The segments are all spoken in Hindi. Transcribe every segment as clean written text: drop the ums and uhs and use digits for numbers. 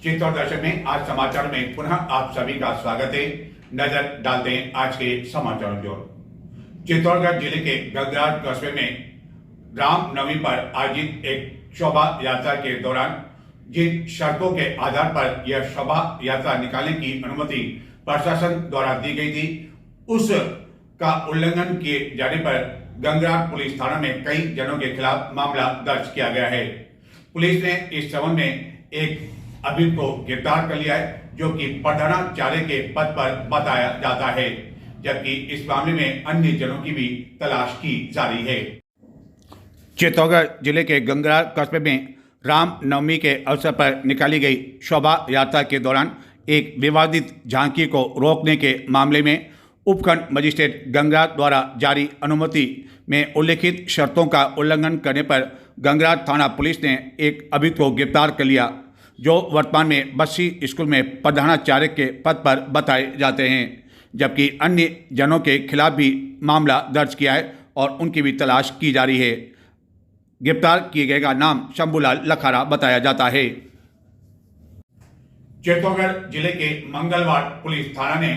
चित्तौड़ दर्शक में आज समाचार में पुनः आप सभी का स्वागत है। नजर डालते हैं आज के समाचारों की ओर। चित्तौड़गढ़ जिले के गंगरार कस्बे में रामनवमी पर आयोजित एक शोभा यात्रा के दौरान जिन शर्तों के आधार पर यह शोभा यात्रा निकालने की अनुमति प्रशासन द्वारा दी गई थी, उस का उल्लंघन किए जाने पर गंगरार पुलिस थाना में कई जनों के खिलाफ मामला दर्ज किया गया है। पुलिस ने इस संबंध में एक अभियुक्त को गिरफ्तार कर लिया है, जो कि प्रधानाचार्य के पद पर बताया जाता है, जबकि इस मामले में अन्य जनों की भी तलाश की जा रही है। चित्तौड़गढ़ जिले के गंगरार कस्बे में रामनवमी के अवसर पर निकाली गई शोभा यात्रा के दौरान एक विवादित झांकी को रोकने के मामले में उपखंड मजिस्ट्रेट गंगरार द्वारा जारी अनुमति में उल्लिखित शर्तों का उल्लंघन करने पर गंगरार थाना पुलिस ने एक अभियुक्त को गिरफ्तार कर लिया, जो वर्तमान में बस्सी स्कूल में प्रधानाचार्य के पद पर बताए जाते हैं, जबकि अन्य जनों के खिलाफ भी मामला दर्ज किया है और उनकी भी तलाश की जा रही है। गिरफ्तार किए गए का नाम शंभूलाल लखारा बताया जाता है। चित्तौड़गढ़ जिले के मंगलवार पुलिस थाना ने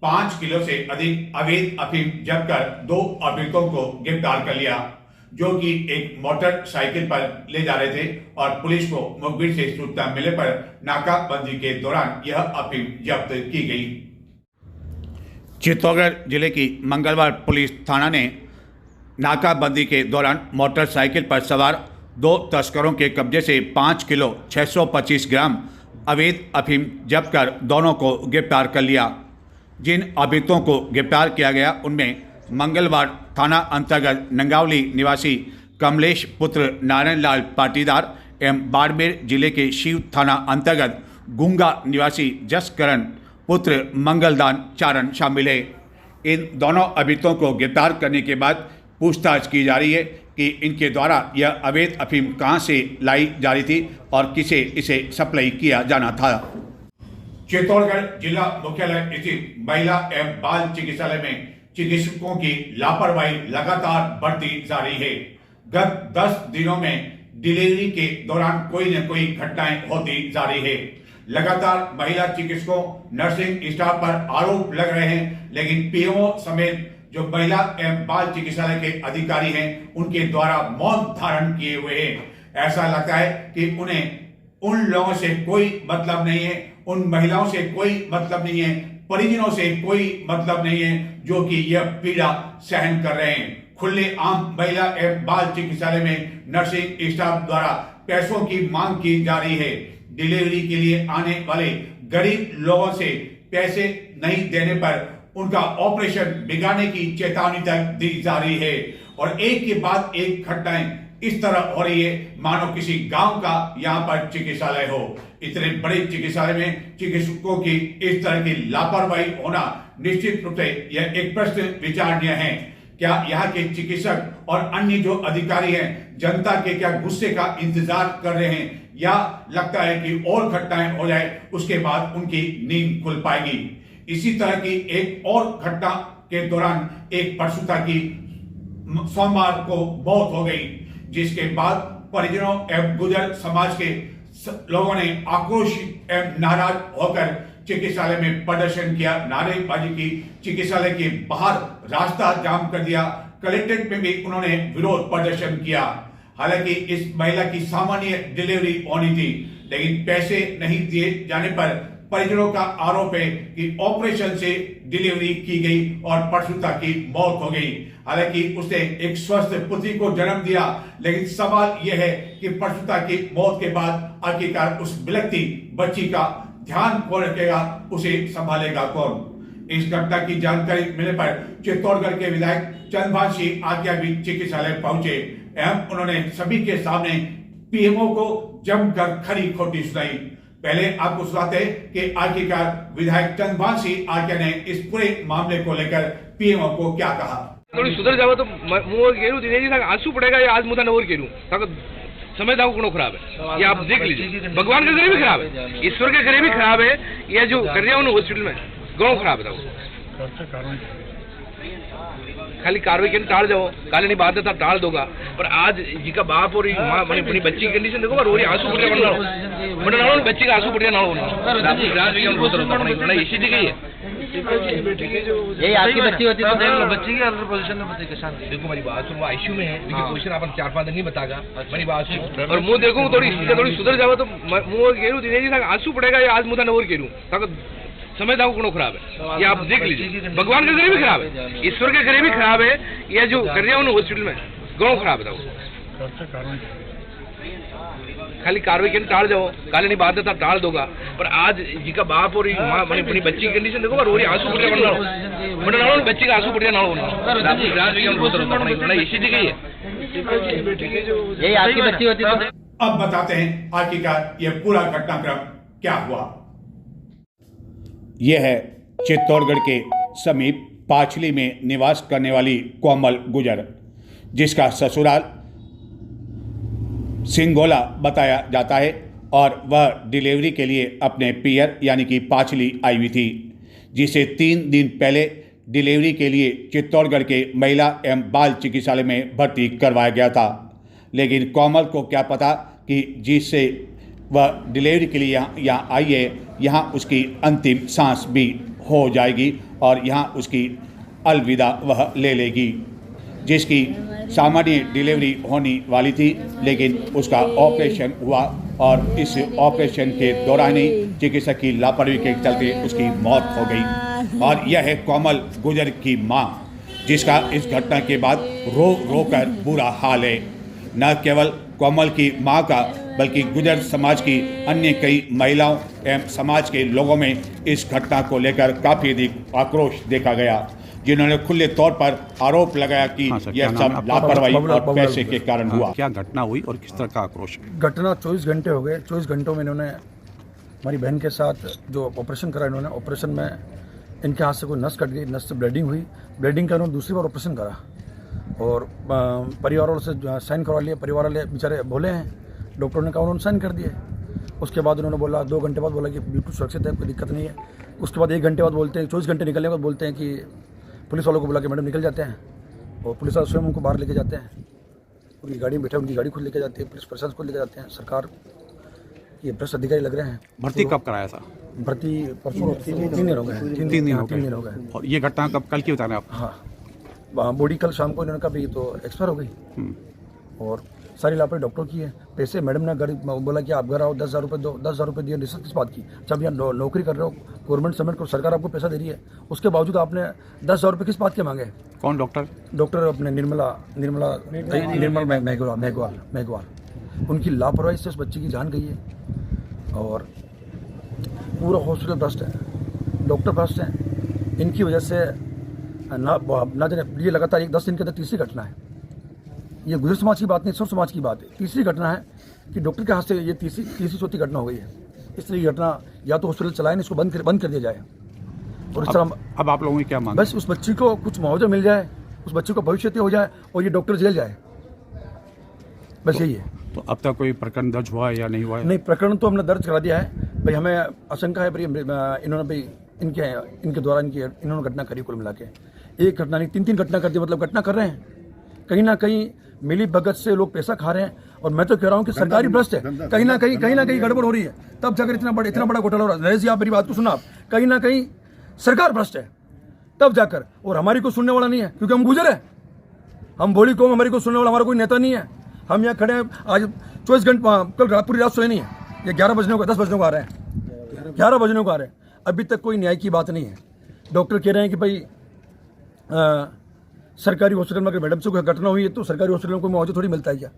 5 किलो से अधिक अवैध अफीम जब्त कर 2 अभियुक्तों को गिरफ्तार कर लिया, जो कि एक मोटरसाइकिल पर ले जा रहे थे और पुलिस को मुखबिर से सूचना मिलने पर नाकाबंदी के दौरान यह अफीम जब्त की गई। चित्तौड़गढ़ जिले की मंगलवार पुलिस थाना ने नाकाबंदी के दौरान मोटरसाइकिल पर सवार 2 तस्करों के कब्जे से 5 किलो 625 ग्राम अवैध अफीम जब्त कर दोनों को गिरफ्तार कर लिया। जिन अभियुक्तों को गिरफ्तार किया गया उनमें मंगलवार थाना अंतर्गत नंगावली निवासी कमलेश पुत्र नारायण लाल पाटीदार एवं बाड़मेर जिले के शिव थाना अंतर्गत गुंगा निवासी जसकरण पुत्र मंगलदान चारण शामिल है। इन दोनों अभियुक्तों को गिरफ्तार करने के बाद पूछताछ की जा रही है कि इनके द्वारा यह अवैध अफीम कहां से लाई जा रही थी और किसे इसे सप्लाई किया जाना था। चित्तौड़गढ़ जिला मुख्यालय स्थित महिला एवं बाल चिकित्सालय में चिकित्सकों की लापरवाही लगातार बढ़ती जा रही है। गत 10 दिनों में डिलीवरी के दौरान कोई न कोई घटनाएं होती जा रही है। लगातार महिला चिकित्सकों, नर्सिंग स्टाफ पर आरोप लग रहे हैं, लेकिन पीएमओ समेत जो महिला एवं बाल चिकित्सालय के अधिकारी हैं, उनके द्वारा मौन धारण किए हुए हैं। ऐसा लगता है कि उन्हें उन लोगों से कोई मतलब नहीं है, उन महिलाओं से कोई मतलब नहीं है, परिजनों से कोई मतलब नहीं है, जो कि यह पीड़ा सहन कर रहे हैं। खुले आम महिला एवं बाल चिकित्सालय में नर्सिंग स्टाफ द्वारा पैसों की मांग की जा रही है। डिलीवरी के लिए आने वाले गरीब लोगों से पैसे नहीं देने पर उनका ऑपरेशन बिगाड़ने की चेतावनी तक दी जा रही है और एक के बाद एक घटनाएं इस तरह हो रही है मानो किसी गांव का यहां पर चिकित्सालय हो। इतने बड़े चिकित्सालय में चिकित्सकों की इस तरह की लापरवाही होना निश्चित रूप से यह एक प्रश्न विचारणीय है। क्या यहाँ के चिकित्सक और अन्य जो अधिकारी हैं जनता के क्या गुस्से का इंतजार कर रहे हैं, या लगता है कि और घटनाएं हो जाए उसके बाद उनकी नींद खुल पाएगी। इसी तरह की एक और घटना के दौरान एक प्रसूता की सोमवार को मौत हो गई, जिसके बाद परिजनों एवं गुर्जर समाज के लोगों ने आक्रोशित एवं नाराज होकर चिकित्सालय में प्रदर्शन किया, नारेबाजी की, चिकित्सालय के बाहर रास्ता जाम कर दिया। कलेक्ट्रेट में भी उन्होंने विरोध प्रदर्शन किया। हालांकि इस महिला की सामान्य डिलीवरी होनी थी, लेकिन पैसे नहीं दिए जाने पर परिजनों का आरोप है कि ऑपरेशन से डिलीवरी की गई और प्रसूता की मौत हो गई। हालांकि उसने एक स्वस्थ पुत्री को जन्म दिया, लेकिन सवाल यह है कि प्रसूता की मौत के बाद आखिरकार उस बिलखती बच्ची का ध्यान कौन रखेगा, उसे संभालेगा कौन। इस घटना की जानकारी मिलने पर चित्तौड़गढ़ के विधायक चंद्रभान सिंह आज्ञा भी चिकित्सालय पहुंचे एवं उन्होंने सभी के सामने पीएमओ को जमकर खरी खोटी सुनाई। पहले आपको सुनाते हैं कि आखिरकार विधायक चंद्रभान सिंह आज्ञा ने इस पूरे मामले को लेकर पीएमओ को क्या कहा। थोड़ी सुधर जाओ तो मुंह गेरू दिनेजी सांग आंसू पड़ेगा या आज मुझे नवर गेरू समय दाव गुणों खराब है, ये आप देख लीजिए। भगवान के घरे भी खराब है, ईश्वर के घरे भी खराब है, ये जो कर रहे हो हॉस्पिटल में गुणों खराब है। खाली कार्रवाई के टाल जाओ, काले नहीं बात था टाल दोगा, पर आज जी का बाप और माँ अपनी बच्ची की कंडीशन देखो, रो रही आंसू पड़े बना बच्ची का आंसू पड़े ना होना इसी जगह है। यही आपकी बच्ची होती तो देख लो, बच्ची की अलग पोजीशन में बताइए किसान। देखो मेरी बात सुनो, आईसीयू में है, लेकिन पोजीशन अपन 4-5 दिन नहीं बतागा। मेरी बात सुनो, और मुंह देखो थोड़ी सुधर जाओ तो मुंह गेरू दिनेश जी आंसू पड़ेगा या आज मुझे नवर गेरू ताकि समय दाव गुणों खराब है, ये आप देख लीजिए। भगवान के घरे भी खराब है, ईश्वर के घरे भी खराब है, या जो कर रहे हो हॉस्पिटल में गुणों खराब है। खाली कार्रवाई के टाल जाओ, काले नहीं बात था टाल दोगा, पर आज जी का बाप और माँ अपनी बच्ची की कंडीशन देखो, रो रही आंसू पड़े बना बच्ची का आंसू पड़े ना होना इसी जगह है। यही आपकी बच्ची होती तो अब बताते हैं आखिरकार यह पूरा घटनाक्रम क्या हुआ। यह है चित्तौड़गढ़ के समीप पाछली में निवास करने वाली कोमल गुजर, जिसका ससुराल सिंगोला बताया जाता है और वह डिलीवरी के लिए अपने पियर यानी कि पाछली आई हुई थी, जिसे 3 दिन पहले डिलीवरी के लिए चित्तौड़गढ़ के महिला एवं बाल चिकित्सालय में भर्ती करवाया गया था। लेकिन कोमल को क्या पता कि जिससे वह डिलीवरी के लिए यहाँ आई है, यहाँ उसकी अंतिम सांस भी हो जाएगी और यहाँ उसकी अलविदा वह ले लेगी, जिसकी सामान्य डिलीवरी होने वाली थी, लेकिन उसका ऑपरेशन हुआ और इस ऑपरेशन के दौरान ही चिकित्सक की लापरवाही के चलते उसकी मौत हो गई। और यह है कोमल गुजर की मां, जिसका इस घटना के बाद रो रो कर बुरा हाल है। न केवल कोमल की मां का बल्कि गुजर समाज की अन्य कई महिलाओं एवं समाज के लोगों में इस घटना को लेकर काफ़ी अधिक आक्रोश देखा गया, जिन्होंने खुले तौर पर आरोप लगाया कि यह सब लापरवाही और पैसे के कारण हुआ। क्या घटना हुई और किस तरह का आक्रोश? घटना 24 घंटे हो गए। 24 घंटों में इन्होंने हमारी बहन के साथ जो ऑपरेशन करा, इन्होंने ऑपरेशन में इनके हाथ से कोई नस कट गई, नस से ब्लीडिंग हुई। ब्लीडिंग का इन्होंने दूसरी बार ऑपरेशन करा और परिवार वालों से साइन करवा लिए। परिवार वाले बेचारे बोले हैं, डॉक्टर ने कहा, उन्होंने साइन कर दिए। उसके बाद उन्होंने बोला, 2 घंटे बाद बोला कि बिल्कुल सुरक्षित है, कोई दिक्कत नहीं है। उसके बाद 1 घंटे बाद बोलते हैं, 24 घंटे निकलने के बाद बोलते हैं कि पुलिस वालों को बुला के मैडम निकल जाते हैं, और पुलिस वाले स्वयं उनको बाहर लेके जाते हैं, उनकी गाड़ी में बैठे उनकी गाड़ी खुद लेके जाती है, पुलिस प्रशासन खुद लेके जाते हैं। सरकार ये भ्रष्ट अधिकारी लग रहे हैं। भर्ती कब कराया था? भर्ती परसों 3 दिन हो गए। 3 दिन हो गए। और ये घटना कब, कल की बता रहे हैं आप? हाँ, बॉडी कल शाम को इन्होंने कहा भी तो एक्सपायर हो गई और सारी लापरवाही डॉक्टर की है। पैसे मैडम ने घर बोला कि आप घर आओ, 10,000 रुपये दो, 10,000 रुपये दिए। रिश्वत किस बात की? जब यहाँ नौकरी कर रहे हो, गवर्नमेंट सबमिट को सरकार आपको पैसा दे रही है, उसके बावजूद आपने 10,000 रुपये किस बात के मांगे? कौन डॉक्टर? डॉक्टर अपने निर्मल मेघवाल। उनकी लापरवाही से उस बच्ची की जान गई है और पूरा हॉस्पिटल भ्रष्ट है, डॉक्टर भ्रष्ट हैं। इनकी वजह से ना जाने ये लगातार 10 दिन के अंदर तीसरी घटना है। ये गुजर समाज की बात नहीं, सब समाज की बात है। तीसरी घटना है कि डॉक्टर के हाथ से ये तीसरी चौथी घटना हो गई है। इस तरह की घटना या तो हॉस्पिटल चलाए, इसको बंद कर दिया जाए। और इस तरह अब आप लोगों की क्या मांग? बस उस बच्ची को कुछ मुआवजा मिल जाए, उस बच्चे को भविष्य हो जाए और ये डॉक्टर जेल जाए, बस यही है। तो अब तक कोई प्रकरण दर्ज हुआ है या नहीं हुआ है? नहीं, प्रकरण तो हमने दर्ज करा दिया है भाई। हमें आशंका है भाई इन्होंने भाई इनके द्वारा इन्होंने घटना करी। कुल मिला के एक घटना नहीं, 3 घटना कर दी, मतलब घटना कर रहे हैं। कहीं ना कहीं मिली भगत से लोग पैसा खा रहे हैं और मैं तो कह रहा हूं कि सरकारी भ्रष्ट है। कहीं ना कहीं गड़बड़ हो रही है, तब जाकर इतना बड़ा घोटाला हो रहा है। नरेश जी, आप मेरी बात को सुना, आप कहीं ना कहीं सरकार भ्रष्ट है तब जाकर, और हमारी को सुनने वाला नहीं है, क्योंकि हम गुजर है, हम भोली कौम, हमारी को सुनने वाला हमारा कोई नेता नहीं है। हम यहाँ खड़े हैं आज 24 घंटे, कल पूरी रात सोए नहीं है। ये 11 बजने को 10 बजने को आ रहे हैं, 11 बजने को आ रहे हैं, अभी तक कोई न्याय की बात नहीं है। डॉक्टर कह रहे हैं कि भाई सरकारी हॉस्पिटल में अगर मैडम से कोई घटना हुई है तो सरकारी हॉस्पिटल में कोई मुआवजा थोड़ी मिलता है क्या?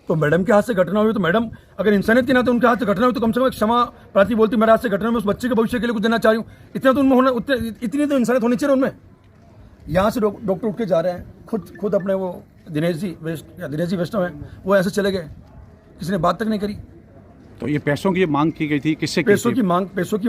तो मैडम के हाथ से घटना हुई तो मैडम अगर इंसानियत के नाते उनके हाथ से घटना हुई तो कम से कम क्षमा प्रार्थी बोलती, मेरे हाथ से घटना में उस बच्चे के भविष्य के लिए कुछ देना चाह रही हूँ। इतना तो उनमें होना, इतनी तो इंसानियत होनी चाहिए उनमें। यहाँ से डॉक्टर उठ के जा रहे हैं, खुद अपने वो दिनेश जी वैष्णव हैं, वो ऐसे चले गए, किसी ने बात तक नहीं करी। तो ये पैसों की मांग की गई थी, किससे? पैसों की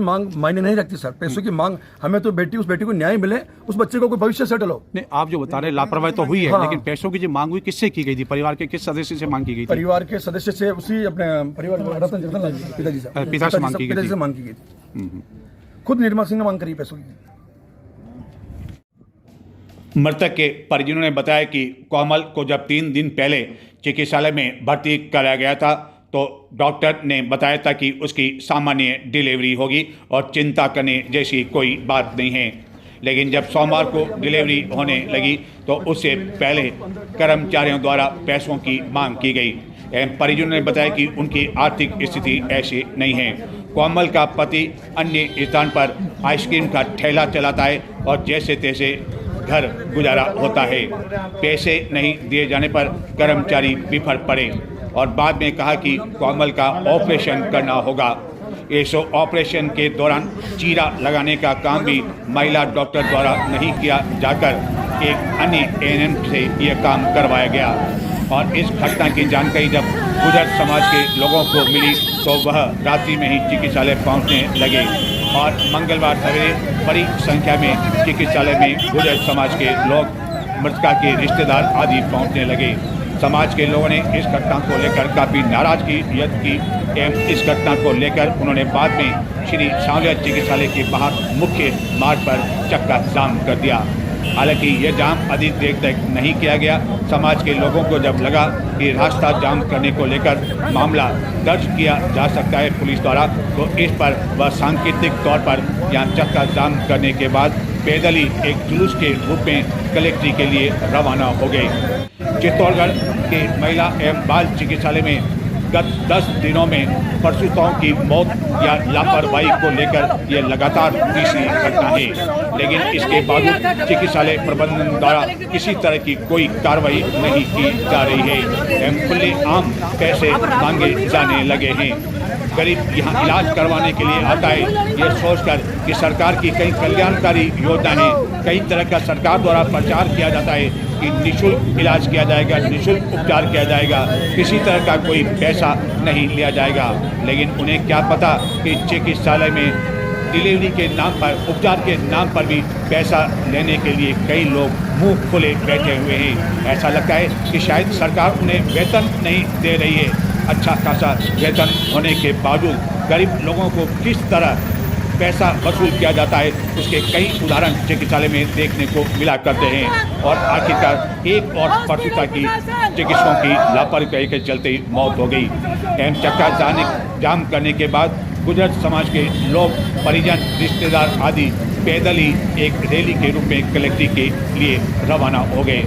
मांग मायने नहीं रखती सर। पैसों की मांग, हमें तो उस बेटी को न्याय मिले, उस बच्चे को कोई भविष्य सेटल हो। नहीं, आप जो बता रहे लापरवाही तो हुई है, हाँ। लेकिन पैसों की जो मांग हुई किससे की गई थी? परिवार के किस सदस्य से मांग की गई थी? परिवार के सदस्य से, उसी अपने परिवार रतन जगदन पिताजी से मांग की गई थी। खुद निर्मल सिंह ने मांग करी पैसों की। मृतक के परिजनों ने बताया कि कोमल को जब 3 दिन पहले चिकित्सालय में भर्ती कराया गया था तो डॉक्टर ने बताया था कि उसकी सामान्य डिलीवरी होगी और चिंता करने जैसी कोई बात नहीं है। लेकिन जब सोमवार को डिलीवरी होने लगी तो उससे पहले कर्मचारियों द्वारा पैसों की मांग की गई। परिजनों ने बताया कि उनकी आर्थिक स्थिति ऐसी नहीं है। कोमल का पति अन्य स्थान पर आइसक्रीम का ठेला चलाता है और जैसे तैसे घर गुजारा होता है। पैसे नहीं दिए जाने पर कर्मचारी बिफर पड़े और बाद में कहा कि कोमल का ऑपरेशन करना होगा। इस ऑपरेशन के दौरान चीरा लगाने का काम भी महिला डॉक्टर द्वारा नहीं किया जाकर एक अन्य एएनएम से यह काम करवाया गया। और इस घटना की जानकारी जब गुर्जर समाज के लोगों को मिली तो वह रात्रि में ही चिकित्सालय पहुंचने लगे और मंगलवार सवेरे बड़ी संख्या में चिकित्सालय में गुर्जर समाज के लोग, मृतका के रिश्तेदार आदि पहुंचने लगे। समाज के लोगों ने इस घटना को लेकर काफ़ी नाराजगी व्यक्त की एवं इस घटना को लेकर उन्होंने बाद में श्री सांवलिया चिकित्सालय के बाहर मुख्य मार्ग पर चक्का जाम कर दिया। हालांकि यह जाम अधिक देर तक नहीं किया गया। समाज के लोगों को जब लगा कि रास्ता जाम करने को लेकर मामला दर्ज किया जा सकता है पुलिस द्वारा, तो इस पर वह सांकेतिक तौर पर यहाँ चक्का जाम करने के बाद पैदल ही एक जुलूस के रूप में कलेक्ट्री के लिए रवाना हो गए। चित्तौड़गढ़ के महिला एवं बाल चिकित्सालय में गत 10 दिनों में प्रसूताओं की मौत या लापरवाही को लेकर ये लगातार तीसरी घटना है। लेकिन इसके बावजूद चिकित्सालय प्रबंधन द्वारा किसी तरह की कोई कार्रवाई नहीं की जा रही है एवं खुले आम पैसे मांगे जाने लगे हैं। गरीब यहाँ इलाज करवाने के लिए आता है ये सोचकर कि सरकार की कई कल्याणकारी योजनाएं, कई तरह का सरकार द्वारा प्रचार किया जाता है कि निःशुल्क इलाज किया जाएगा, निःशुल्क उपचार किया जाएगा, किसी तरह का कोई पैसा नहीं लिया जाएगा। लेकिन उन्हें क्या पता कि चिकित्सालय में डिलीवरी के नाम पर, उपचार के नाम पर भी पैसा लेने के लिए कई लोग मुंह खुले बैठे हुए हैं। ऐसा लगता है कि शायद सरकार उन्हें वेतन नहीं दे रही है। अच्छा खासा वेतन होने के बावजूद गरीब लोगों को किस तरह पैसा वसूल किया जाता है उसके कई उदाहरण चिकित्सालय में देखने को मिला करते हैं। और आखिरकार एक और प्रसूता की चिकित्सकों की लापरवाही के चलते मौत हो गई एवं चक्का जाम करने के बाद गुर्जर समाज के लोग, परिजन, रिश्तेदार आदि पैदल ही एक रैली के रूप में कलेक्ट्री के लिए रवाना हो गए।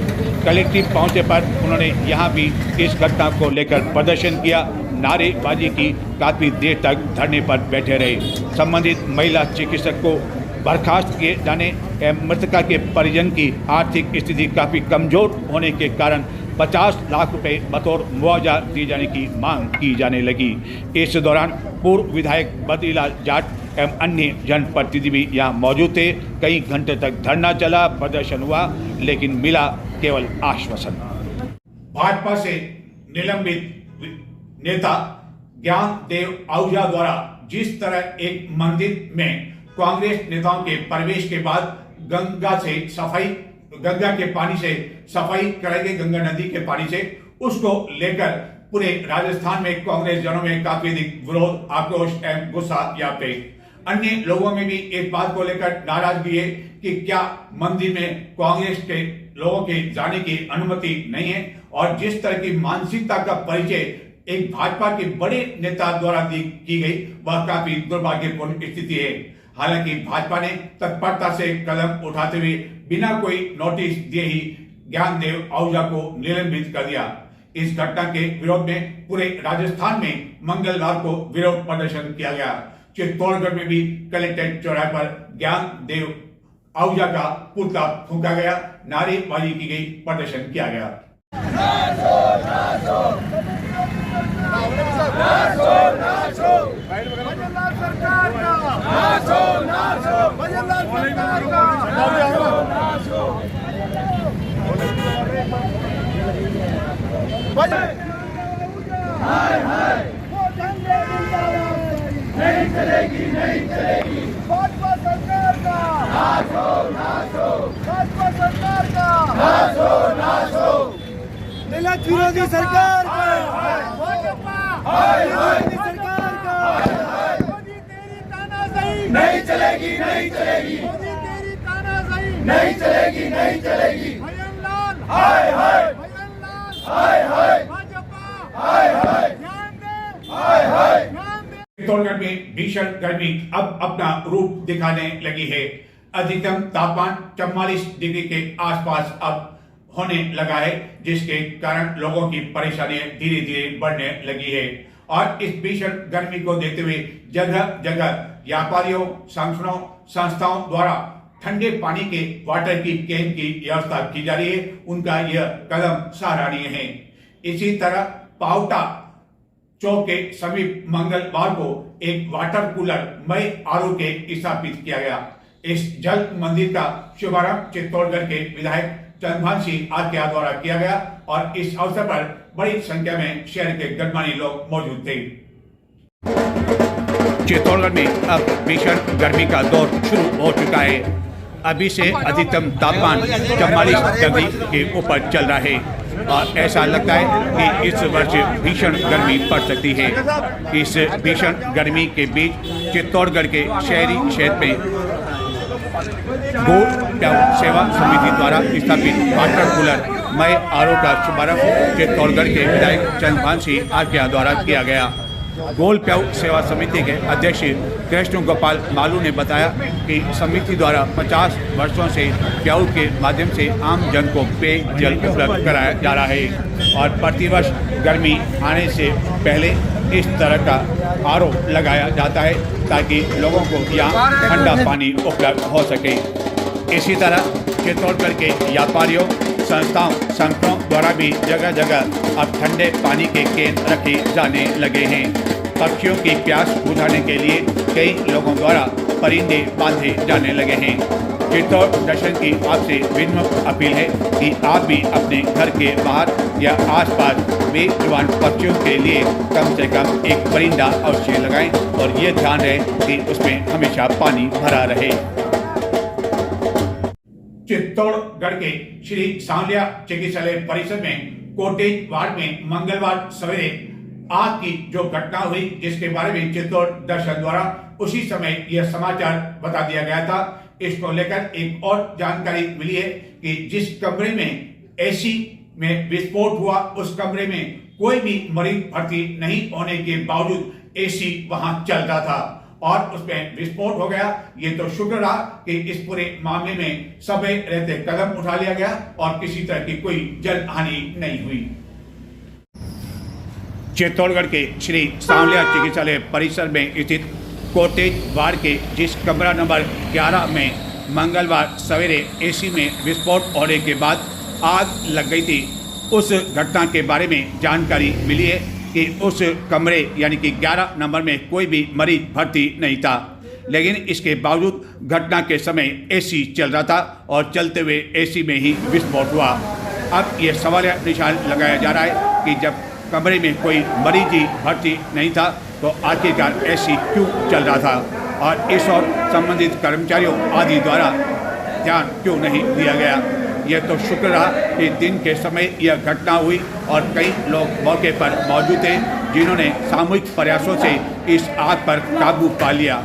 कलेक्ट्री पहुंचे पर उन्होंने यहां भी इस घटना को लेकर प्रदर्शन किया, नारेबाजी की, काफ़ी देर तक धरने पर बैठे रहे। संबंधित महिला चिकित्सक को बर्खास्त किए जाने एवं मृतका के परिजन की आर्थिक स्थिति काफ़ी कमज़ोर होने के कारण 50 लाख रुपए बतौर मुआवजा दिए जाने की मांग की जाने लगी। इस दौरान पूर्व विधायक बद्रीलाल जाट एवं अन्य जनप्रतिनिधि भी यहाँ मौजूद थे। कई घंटे तक धरना चला, प्रदर्शन हुआ, लेकिन मिला केवल आश्वासन। भाजपा से निलंबित नेता ज्ञानदेव आहूजा द्वारा जिस तरह एक मंदिर में कांग्रेस नेताओं के प्रवेश के बाद गंगा के पानी से सफाई कराई गई, गंगा नदी के पानी से, उसको लेकर पूरे राजस्थान में कांग्रेस जनों में काफी अधिक विरोध, आक्रोश एवं गुस्सा व्याप्त है। अन्य लोगों में भी इस बात को लेकर नाराजगी है कि क्या मंदिर में कांग्रेस के लोगों के जाने की अनुमति नहीं है और जिस तरह की मानसिकता का परिचय एक भाजपा के बड़े नेता द्वारा की गई वह काफी दुर्भाग्यपूर्ण स्थिति है। हालांकि भाजपा ने तत्परता से कदम उठाते हुए बिना कोई नोटिस दिए ही ज्ञानदेव आहूजा को निलंबित कर दिया। इस घटना के विरोध में पूरे राजस्थान में मंगलवार को विरोध प्रदर्शन किया गया। चित्तौड़गढ़ में भी कलेक्ट्रेट चौराहे पर ज्ञानदेव आहूजा का पुतला फूंका गया, नारेबाजी की गई, प्रदर्शन किया गया। नहीं चलेगी, नहीं चलेगी भाजपा सरकार का नाश हो, नाश हो, भाजपा सरकार का नाश हो, नाश हो, दलित विरोधी सरकार का भाजपा विरोधी सरकार का मोदी तेरी तानाशाही नहीं चलेगी, नहीं चलेगी, मोदी तेरी तानाशाही नहीं चलेगी, नहीं चलेगी। भजनलाल हाय हाय, भजनलाल हाय हाय, भाजपा हाय हाय, ध्यान दे हाय हाय, ध्यान दे। चित्तौड़गढ़ में भीषण गर्मी अब अपना रूप दिखाने लगी है। अधिकतम तापमान 44 डिग्री के आसपास अब होने लगा है, जिसके कारण लोगों की परेशानियां धीरे धीरे बढ़ने लगी है। और इस भीषण गर्मी को देखते हुए जगह जगह व्यापारियों, संगठनों, संस्थाओं द्वारा ठंडे पानी के वाटर की कैन की व्यवस्था की जा रही है। उनका यह कदम सराहनीय है। इसी तरह पावटा चौक के समीप मंगलवार को एक वाटर कूलर मई आरओ के स्थापित किया गया। इस जल मंदिर का शुभारंभ चित्तौड़गढ़ के विधायक चंद्रभान सिंह आर्या द्वारा किया गया और इस अवसर पर बड़ी संख्या में शहर के गणमान्य लोग मौजूद थे। चित्तौड़गढ़ में अब भीषण गर्मी का दौर शुरू हो चुका है। अभी से अधिकतम तापमान 44 डिग्री के ऊपर चल रहा है और ऐसा लगता है कि इस वर्ष भीषण गर्मी पड़ सकती है। इस भीषण गर्मी के बीच चित्तौड़गढ़ के शहरी क्षेत्र में गोल प्याऊ सेवा समिति द्वारा स्थापित वाटर कूलर मई आरओ का शुभारंभ चित्तौड़गढ़ के विधायक चंद्रभान सिंह आर्या द्वारा किया गया। गोल प्याऊ सेवा समिति के अध्यक्ष कृष्ण गोपाल मालू ने बताया कि समिति द्वारा 50 वर्षों से प्याऊ के माध्यम से आम जन को पेयजल उपलब्ध कराया जा रहा है और प्रतिवर्ष गर्मी आने से पहले इस तरह का आरओ लगाया जाता है ताकि लोगों को यहाँ ठंडा पानी उपलब्ध हो सके। इसी तरह चित्तौड़गढ़ के व्यापारियों, संस्थाओं, संगठनों द्वारा भी जगह जगह अब ठंडे पानी के केन रखे जाने लगे हैं। पक्षियों की प्यास बुझाने के लिए कई लोगों द्वारा परिंदे बांधे जाने लगे हैं। चित्तौड़ दर्शन की आपसे विनम्र अपील है कि आप भी अपने घर के बाहर या आसपास बेजुबान पक्षियों के लिए कम से कम एक परिंदा अवश्य लगाएं और ये ध्यान रहे कि उसमें हमेशा पानी भरा रहे। चित्तौड़गढ़ के श्री सांवलिया चिकित्सालय परिसर में कॉटेज वार्ड में मंगलवार सवेरे आग की जो घटना हुई, जिसके बारे में चित्तौड़ दर्शन द्वारा उसी समय यह समाचार बता दिया गया था। इसको लेकर एक और जानकारी मिली है कि जिस कमरे में एसी में विस्फोट हुआ, उस कमरे में कोई भी मरीज भर्ती नहीं होने के बावजूद एसी वहां चल रहा था और उसमें विस्फोट हो गया। ये तो शुक्र रहा कि इस पूरे मामले में समय रहते कदम उठा लिया गया और किसी तरह की कोई जन हानि नहीं हुई। चित्तौड़गढ़ के श्री सांवलिया चिकित्सालय परिसर में स्थित कॉटेज वार्ड के जिस कमरा नंबर 11 में मंगलवार सवेरे एसी में विस्फोट होने के बाद आग लग गई थी, उस घटना के बारे में जानकारी मिली है कि उस कमरे यानी कि 11 नंबर में कोई भी मरीज भर्ती नहीं था, लेकिन इसके बावजूद घटना के समय एसी चल रहा था और चलते हुए एसी में ही विस्फोट हुआ। अब ये सवाल निशान लगाया जा रहा है कि जब कमरे में कोई मरीज ही भर्ती नहीं था तो आखिरकार एसी क्यों चल रहा था और इस और संबंधित कर्मचारियों आदि द्वारा ध्यान क्यों नहीं दिया गया। यह तो शुक्र रहा कि दिन के समय यह घटना हुई और कई लोग मौके पर मौजूद थे जिन्होंने सामूहिक प्रयासों से इस आग पर काबू पा लिया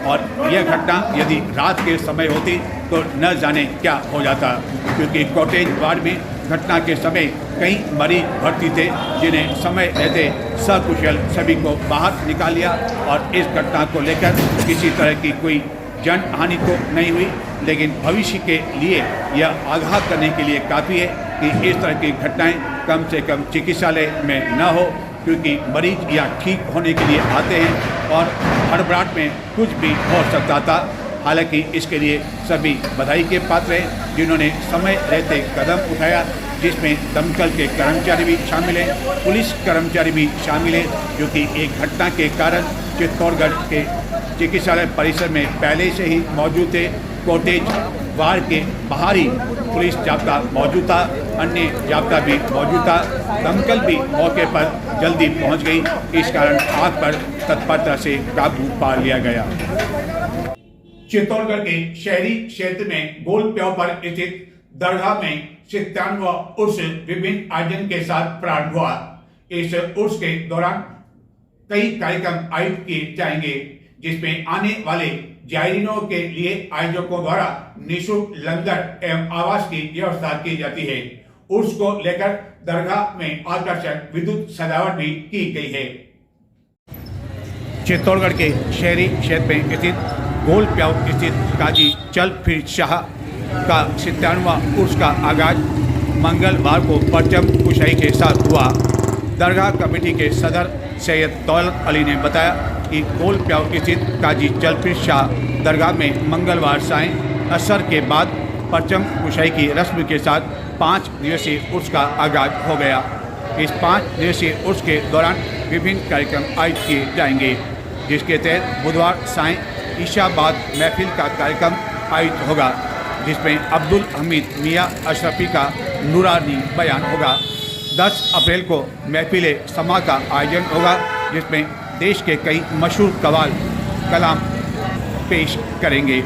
और यह घटना यदि रात के समय होती तो न जाने क्या हो जाता, क्योंकि कॉटेज वार्ड में घटना के समय कई मरीज भर्ती थे जिन्हें समय रहते सकुशल सभी को बाहर निकाल लिया और इस घटना को लेकर किसी तरह की कोई जन हानि तो नहीं हुई, लेकिन भविष्य के लिए यह आगाह करने के लिए काफ़ी है कि इस तरह की घटनाएं कम से कम चिकित्सालय में न हो, क्योंकि मरीज या ठीक होने के लिए आते हैं और हड़बड़ाहट में कुछ भी हो सकता था। हालांकि इसके लिए सभी बधाई के पात्र हैं जिन्होंने समय रहते कदम उठाया, जिसमें दमकल के कर्मचारी भी शामिल हैं, पुलिस कर्मचारी भी शामिल हैं, क्योंकि एक घटना के कारण चित्तौड़गढ़ के चिकित्सालय परिसर में पहले से ही मौजूद थे। कॉटेज वार्ड के बाहर ही पुलिस जाब्ता मौजूद था, अन्य जाब्ता भी मौजूद था, दमकल भी मौके पर जल्दी पहुंच गई, इस कारण आग पर तत्परता से काबू पा लिया गया। चित्तौड़गढ़ के शहरी क्षेत्र में गोल प्याऊ पर स्थित दरगाह में 97वां उर्स विभिन्न आयोजन के साथ प्रारंभ हुआ। इस उर्स के दौरान कई कार्यक्रम आयोजित किए जाएंगे, जिसमें आने वाले जायरीनों के लिए आयोजकों द्वारा निःशुल्क लंगर एवं आवास की व्यवस्था की जाती है। उर्स को लेकर दरगाह में आकर्षक विद्युत सजावट भी की गई है। चित्तौड़गढ़ के शहरी क्षेत्र में स्थित गोल प्याऊ स्थित काजी चल फिर शाह का 97वां उर्स का आगाज मंगलवार को परचम कुशाई के साथ हुआ। दरगाह कमेटी के सदर सैयद दौलत अली ने बताया कि गोल प्याऊ स्थित काजी चल फिर शाह दरगाह में मंगलवार सायं असर के बाद परचम कुशाई की रस्म के साथ 5 दिवसीय उर्स का आगाज हो गया। इस 5 दिवसीय उर्स के दौरान विभिन्न कार्यक्रम आयोजित किए जाएंगे, जिसके तहत बुधवार सायं ईशा बाद महफिल का कार्यक्रम आयोजित होगा, जिसमें अब्दुल हमीद मियाँ अशरफी का नूरानी बयान होगा। 10 अप्रैल को महफिल समा का आयोजन होगा, जिसमें देश के कई मशहूर कवाल कलाम पेश करेंगे।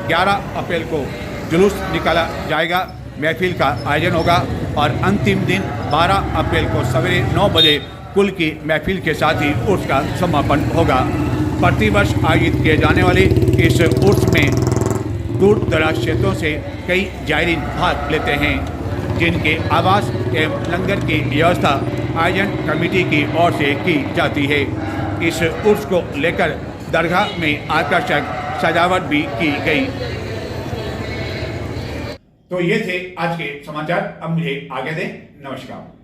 11 अप्रैल को जुलूस निकाला जाएगा, महफिल का आयोजन होगा और अंतिम दिन 12 अप्रैल को सवेरे 9 बजे कुल की महफिल के साथ ही उर्स का समापन होगा। प्रतिवर्ष आयोजित किए जाने वाले इस उर्स में दूर दराज क्षेत्रों से कई जायरीन भाग लेते हैं, जिनके आवास एवं लंगर की व्यवस्था आयोजन कमेटी की ओर से की जाती है। इस उर्स को लेकर दरगाह में आकर्षक सजावट भी की गई। तो ये थे आज के समाचार। अब मुझे आगे दें। नमस्कार।